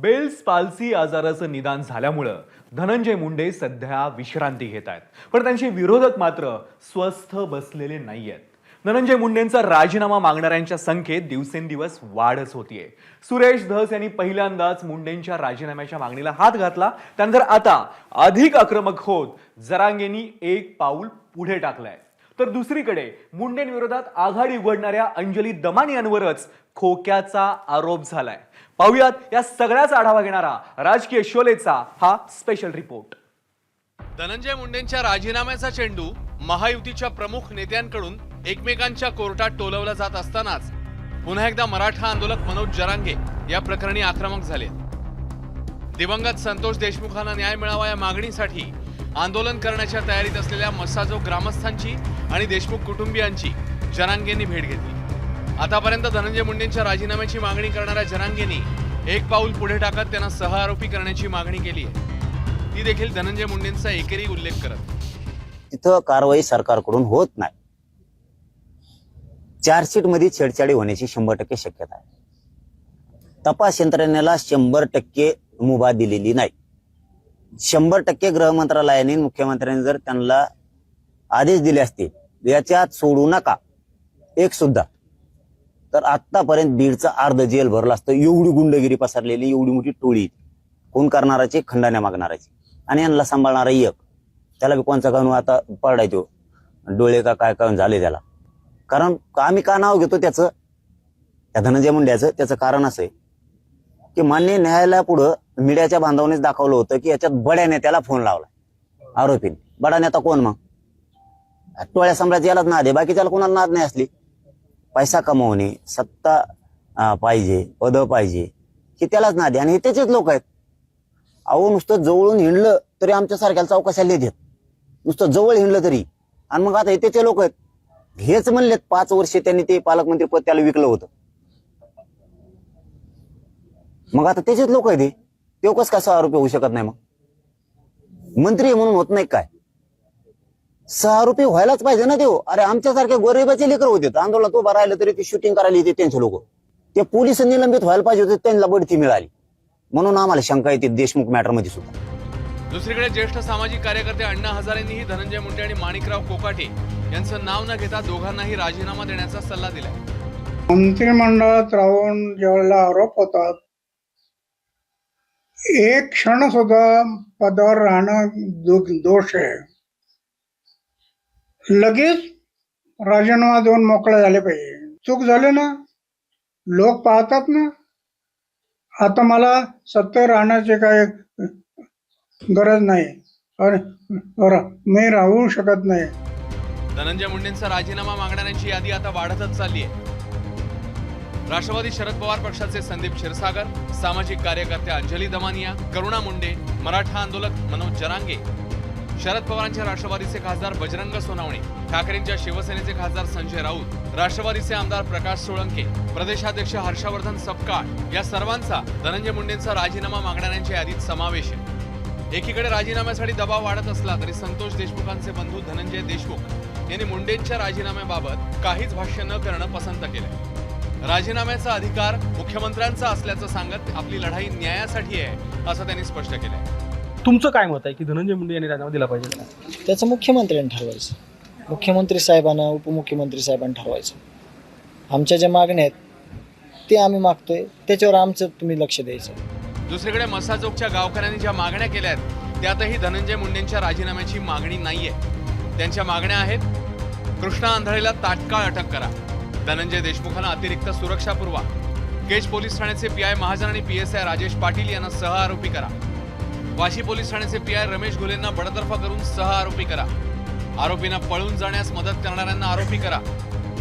Bell's palsy आजाराचं निदान झाल्यामुळं धनंजय मुंडे सध्या विश्रांती घेत आहेत. पण त्यांचे विरोधक मात्र स्वस्थ बसलेले नाहीयेत. धनंजय मुंडेंचा राजीनामा मागणाऱ्यांच्या संख्येत दिवसेंदिवस वाढच होतीये. सुरेश धस यांनी पहिल्यांदाच मुंडेंच्या राजीनाम्याच्या मागणीला हात घातला. त्यानंतर आता अधिक आक्रमक होत जरांगेंनी एक पाऊल पुढे टाकलंय. तर दुसरीकडे मुंडेंविरोधात आघाडी उघडणाऱ्या अंजली दमानियांवरच खोक्याचा आरोप झालाय. पाहुयात या सगळ्याचा आढावा घेणारा राजकीय शोलेचा हा स्पेशल रिपोर्ट. धनंजय मुंडेंच्या राजीनाम्याचा चेंडू महायुतीच्या प्रमुख नेत्यांकडून एकमेकांच्या कोर्टात टोलवला जात असतानाच पुन्हा एकदा मराठा आंदोलक मनोज जरांगे या प्रकरणी आक्रमक झाले. दिवंगत संतोष देशमुखांना न्याय मिळावा या मागणीसाठी आंदोलन करण्याच्या तयारीत असलेल्या मस्साजोग ग्रामस्थांची आणि देशमुख कुटुंबियांची जरांगेंनी भेट घेतली. आतापर्यंत धनंजय मुंडेंच्या राजीनाम्याची मागणी करणाऱ्या जरांगेंनी एक पाऊल पुढे टाकत त्यांना सहआरोपी करण्याची मागणी केली आहे. ती देखील धनंजय मुंडेंचा एकेरी उल्लेख करत. तिथं कारवाई सरकारकडून होत नाही. चार्जशीट मध्ये छेडछाडी होण्याची 100% शक्यता आहे. तपास यंत्रणेला 100% मुभा दिलेली नाही. 100% गृह मंत्रालयाने मुख्यमंत्र्यांनी जर त्यांना आदेश दिले असते याच्यात सोडू नका एक सुद्धा, तर आतापर्यंत बीडचा अर्ध जेल भरला असतं. एवढी गुंडगिरी पसरलेली, एवढी मोठी टोळी, खून करणाराची, खंडाण्या मागणाराची आणि यांना सांभाळणारा एक, त्याला बी कोणचा कानून आता पडायचो डोळे का काय काय झाले त्याला. कारण आम्ही का नाव घेतो त्याचं, त्या धनंजय मुंड्याचं, त्याचं कारण असं आहे की मान्य न्यायालयापुढं मीडियाच्या बांधवानेच दाखवलं होतं की याच्यात बड्या नेत्याला फोन लावला आरोपीने. बडा नेता कोण मग? टोळ्या सम्राज्यालाच नाद आहे, बाकीच्याला कोणाला नाद नाही. असली पैसा कमवणे, सत्ता पाहिजे, पद पाहिजे, हे त्यालाच नाद आहे आणि हे त्याचेच लोक आहेत. अहो नुसतं जवळून हिंडलं तरी आमच्यासारख्याला चौकशाला देत, नुसतं जवळ हिंडलं तरी. आणि मग आता हे त्याचे लोक आहेत. हेच म्हणलेत 5 वर्ष त्यांनी ते पालकमंत्री पद त्याला विकलं होतं. मग आता त्याचेच लोक आहेत. ते कसं काय आरोपी होऊ शकत नाही? मग मंत्री म्हणून होत नाही काय? 6 रुपये व्हायलाच पाहिजे ना देव. अरे आमच्यासारख्या गरिबाचे लेकर होते, आंदोलनात उभा राहिलं तरी ते शूटिंग करायला येते त्यांचे लोक. ते पोलिस निलंबित व्हायला पाहिजे होते, त्यांना बढती मिळाली. म्हणून आम्हाला शंका येते देशमुख मॅटर मध्ये सुद्धा. दुसरीकडे ज्येष्ठ सामाजिक कार्यकर्ते अण्णा हजारेंनीही धनंजय मुंडे आणि माणिकराव कोकाटे यांचं नाव न घेता दोघांनाही राजीनामा देण्याचा सल्ला दिलाय. मंत्रिमंडळात राहून ज्यावेळेला आरोप होतात, एक क्षण सुद्धा पदावर राहणं दोष आहे. लगेच राजीनामा देऊन मोकळे झाले पाहिजे. चूक झाली ना, लोक पाहतात ना. आता मला सत्य राहण्याची काही गरज नाही आणि मी राहू शकत नाही. धनंजय मुंडेंचा राजीनामा मागणाऱ्यांची यादी आता वाढतच चालली आहे. राष्ट्रवादी शरद पवार पक्षाचे संदीप क्षीरसागर, सामाजिक कार्यकर्त्या अंजली दमानिया, करुणा मुंडे, मराठा आंदोलक मनोज जरांगे, शरद पवारांच्या राष्ट्रवादीचे खासदार बजरंग सोनावणे, ठाकरेंच्या शिवसेनेचे खासदार संजय राऊत, राष्ट्रवादीचे आमदार प्रकाश सोळंके, प्रदेशाध्यक्ष हर्षवर्धन सपकाळ या सर्वांचा धनंजय मुंडेंचा राजीनामा मागणाऱ्यांच्या यादीत समावेश आहे. एकीकडे राजीनाम्यासाठी दबाव वाढत असला तरी संतोष देशमुखांचे बंधू धनंजय देशमुख यांनी मुंडेंच्या राजीनाम्याबाबत काहीच भाष्य न करणं पसंत केलंय. राजीनाम्याचा अधिकार मुख्यमंत्र्यांचा असल्याचं सांगत आपली लढाई न्यायासाठी आहे असं त्यांनी स्पष्ट केलंय. तुमचं काय मत आहे की धनंजय मुंडे यांनी राजीनामा दिला पाहिजे? त्याचं मुख्यमंत्र्यांनी ठरवायचं. मुख्यमंत्री साहेबांना, उपमुख्यमंत्री साहेबांना ठरवायचं. आमच्या ज्या मागण्या आहेत ते आम्ही मागतोय, त्याच्यावर आमचं तुम्ही लक्ष द्यायचं. दुसरीकडे मसाजोगच्या गावकऱ्यांनी ज्या मागण्या केल्या आहेत त्यातही धनंजय मुंडेंच्या राजीनाम्याची मागणी नाहीये. त्यांच्या मागण्या आहेत: कृष्णा आंधळेला तात्काळ अटक करा, धनंजय देशमुखांना अतिरिक्त सुरक्षा पुरवा, केज पोलीस ठाण्याचे पीआय महाजन आणि पीएसआय राजेश पाटील यांना सहआरोपी करा, वाशी पोलीस ठाण्याचे पीआय रमेश घोलेंना बडतर्फ करून सहआरोपी करा, आरोपींना पळून जाण्यास मदत करणाऱ्यांना आरोपी करा,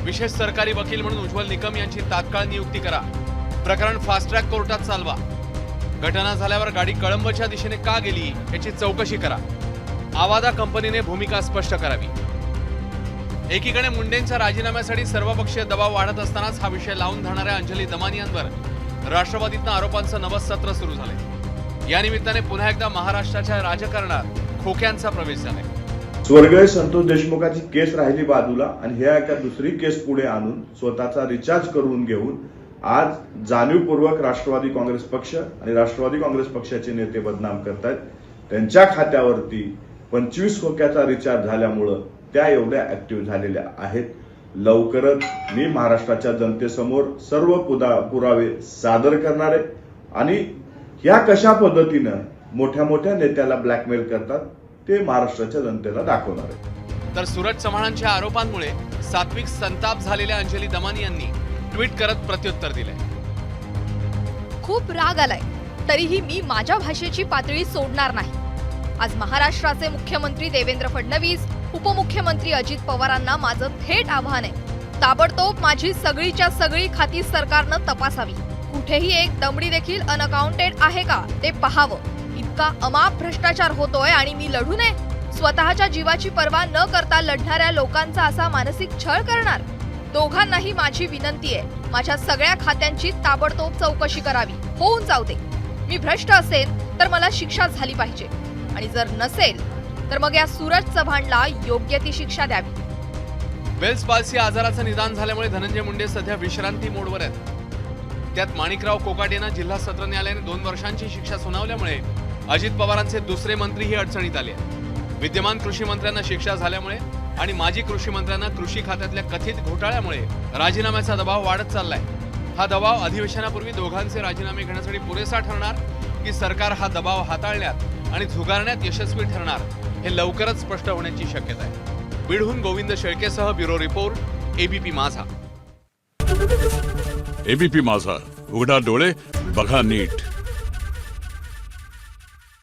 विशेष सरकारी वकील म्हणून उज्ज्वल निकम यांची तात्काळ नियुक्ती करा, प्रकरण फास्ट ट्रॅक कोर्टात चालवा, घटना झाल्यावर गाडी कळंबच्या दिशेने का गेली याची चौकशी करा, आवादा कंपनीने भूमिका स्पष्ट करावी. एकीकडे मुंडेंच्या राजीनाम्यासाठी सर्वपक्षीय दबाव वाढत असतानाच हा विषय लावून धरणाऱ्या अंजली दमानियांवर राष्ट्रवादीतनं आरोपांचं नवं सत्र सुरू झालंय. या निमित्ताने पुन्हा एकदा महाराष्ट्राच्या राजकारणात खोक्यांचा प्रवेश झालाय. स्वर्गीय संतोष देशमुखाची केस राहिली बाजूला आणि ह्या एका दुसरी केस पुढे आणून स्वतःचा रिचार्ज करून घेऊन आज जाणीवपूर्वक राष्ट्रवादी काँग्रेस पक्ष आणि राष्ट्रवादी काँग्रेस पक्षाचे नेते बदनाम करतायत. त्यांच्या खात्यावरती 25 खोक्याचा रिचार्ज झाल्यामुळं त्या एवढ्या ऍक्टिव्ह झालेल्या आहेत. लवकरच मी महाराष्ट्राच्या जनतेसमोर सर्व पुरावे सादर करणार आहे आणि ह्या कशा पद्धतीनं मोठ्या मोठ्या नेत्याला ब्लॅकमेल करतात ते महाराष्ट्राच्या जनतेला दाखवणार आहे. तर सूरज चव्हाणांच्या आरोपांमुळे सात्विक संताप झालेल्या अंजली दमानी यांनी ट्विट करत प्रत्युत्तर दिलंय. खूप राग आलाय, तरीही मी माझ्या भाषेची पातळी सोडणार नाही. आज महाराष्ट्राचे मुख्यमंत्री देवेंद्र फडणवीस, उपमुख्यमंत्री अजित पवारांना माझं थेट आव्हान आहे. ताबडतोब माझी सगळीच्या सगळी खाती सरकारनं तपासावी. कुठेही एक दमडी देखील अनअकाउंटेड आहे का ते पाहावं. इतका अमाप भ्रष्टाचार होतोय आणि मी लढू नये? स्वतःच्या जीवाची पर्वा न करता लढणाऱ्या लोकांचा असा मानसिक छळ करणार? दोघांनाही माझी विनंती आहे, माझ्या सगळ्या खात्यांची ताबडतोब चौकशी करावी. होऊन जाऊ दे. मी भ्रष्ट असेल तर मला शिक्षा झाली पाहिजे आणि जर नसेल तर मग या सूरज चव्हाणला योग्य ती शिक्षा द्यावी. बेल्स पाल्सी आजाराचं निदान झाल्यामुळे धनंजय मुंडे सध्या विश्रांती मोडवर आहेत. त्यात माणिकराव कोकाटेंना जिल्हा सत्र न्यायालयाने 2 वर्षांची शिक्षा सुनावल्यामुळे अजित पवारांचे दुसरे मंत्रीही अडचणीत आले. विद्यमान कृषी मंत्र्यांना शिक्षा झाल्यामुळे आणि माजी कृषी मंत्र्यांना कृषी खात्यातल्या कथित घोटाळ्यामुळे राजीनाम्याचा दबाव वाढत चाललाय. हा दबाव अधिवेशनापूर्वी दोघांचे राजीनामे घेण्यासाठी पुरेसा ठरणार की सरकार हा दबाव हाताळण्यात आणि झुगारण्यात यशस्वी ठरणार हे लवकरच स्पष्ट होण्याची शक्यता आहे. बीडहून गोविंद शेळकेसह ब्युरो रिपोर्ट, एबीपी माझा. एबीपी माझा, उघडा डोळे बघा नीट.